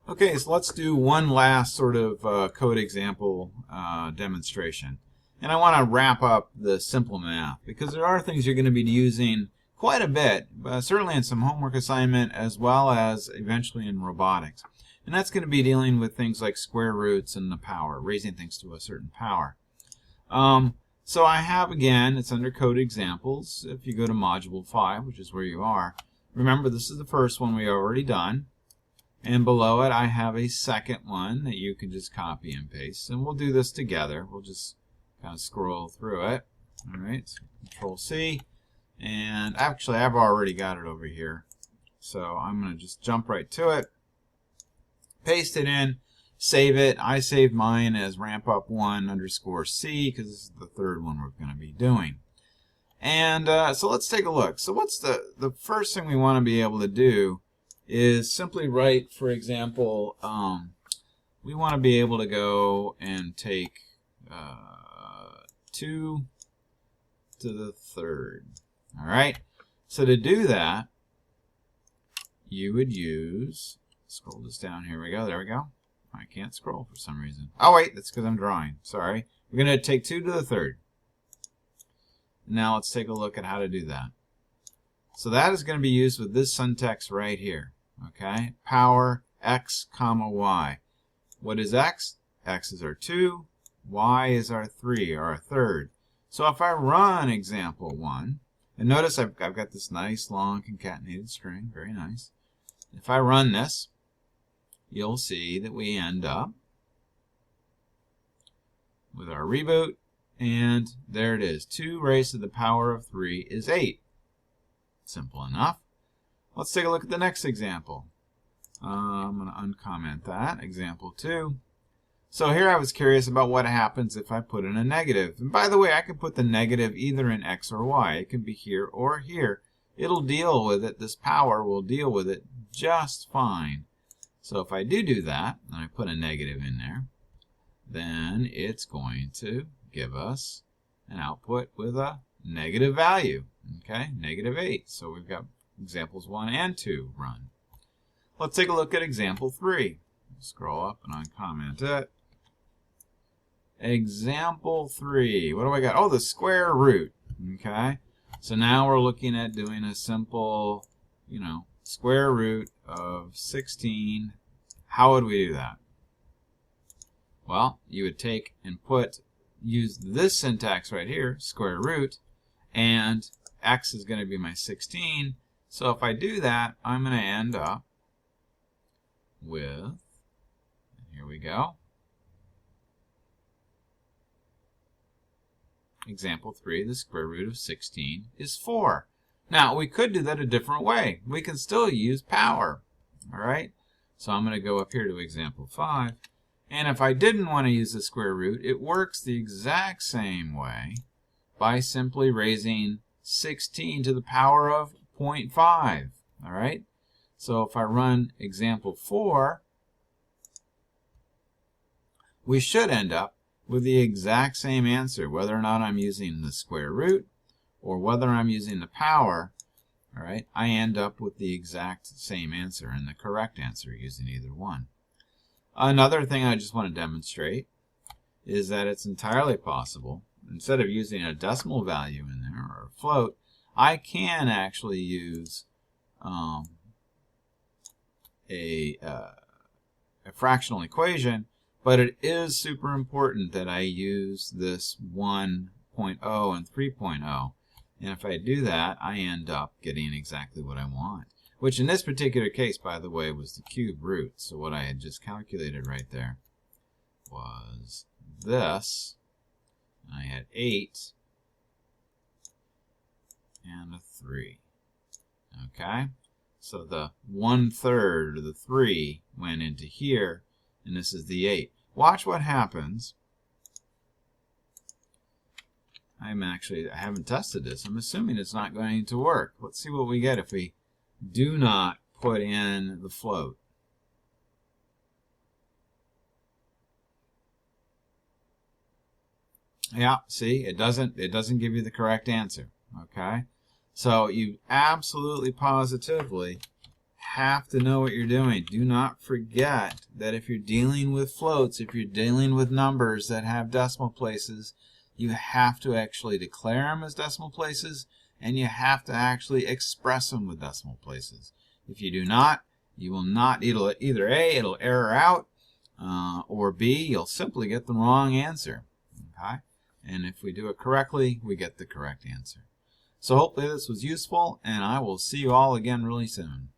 Okay, so let's do one last sort of code example demonstration. And I want to wrap up the simple math because there are things you're going to be using quite a bit, certainly in some homework assignment as well as eventually in robotics. And that's going to be dealing with things like square roots and the power, raising things to a certain power. So I have, again, it's under code examples. If you go to module 5, which is where you are, remember this is the first one we already done. And below it I have a second one that you can just copy and paste. And we'll do this together. We'll just kind of scroll through it. All right, so Control C. And actually I've already got it over here. So I'm going to just jump right to it. Paste it in. Save it. I saved mine as ramp_up1_C because this is the third one we're going to be doing. And so let's take a look. So what's the first thing we want to be able to do is simply write, for example, we want to be able to go and take 2 to the third. All right. So to do that, you would use, scroll this down. Here we go. There we go. I can't scroll for some reason. Oh, wait. That's because I'm drawing. Sorry. We're going to take 2 to the third. Now let's take a look at how to do that. So that is going to be used with this syntax right here. Okay? Power x comma y. What is x? X is our 2. Y is our 3, or our third. So if I run example 1, and notice I've got this nice long concatenated string. Very nice. If I run this, you'll see that we end up with our reboot, and there it is. 2 raised to the power of 3 is 8. Simple enough. Let's take a look at the next example. I'm going to uncomment that. Example 2. So here I was curious about what happens if I put in a negative. And by the way, I can put the negative either in x or y. It can be here or here. It'll deal with it. This power will deal with it just fine. So if I do that, and I put a negative in there, then it's going to give us an output with a negative value. Okay, -8. So we've got examples 1 and 2 run. Let's take a look at example 3. Scroll up and uncomment it. Example 3. What do I got? Oh, the square root. Okay, so now we're looking at doing a simple, square root of 16. How would we do that? Well, you would take and use this syntax right here, square root, and x is going to be my 16. So if I do that, I'm going to end up with, here we go, example 3, the square root of 16 is 4. Now, we could do that a different way. We can still use power. All right? So I'm going to go up here to example 5. And if I didn't want to use the square root, it works the exact same way by simply raising 16 to the power of 0.5. All right? So if I run example 4, we should end up with the exact same answer, whether or not I'm using the square root or whether I'm using the power. All right, I end up with the exact same answer and the correct answer using either one. Another thing I just want to demonstrate is that it's entirely possible, instead of using a decimal value in there or a float, I can actually use a fractional equation, but it is super important that I use this 1.0 and 3.0. And if I do that, I end up getting exactly what I want, which in this particular case, by the way, was the cube root. So what I had just calculated right there was this. I had 8 and a 3. Okay? So the 1/3, or the 3, went into here, and this is the 8. Watch what happens. I haven't tested this. I'm assuming it's not going to work. Let's see what we get if we do not put in the float. Yeah, see, it doesn't give you the correct answer. Okay? So you absolutely positively have to know what you're doing. Do not forget that if you're dealing with floats, if you're dealing with numbers that have decimal places, you have to actually declare them as decimal places, and you have to actually express them with decimal places. If you do not, you will not, either A, it'll error out, or B, you'll simply get the wrong answer. Okay? And if we do it correctly, we get the correct answer. So hopefully this was useful, and I will see you all again really soon.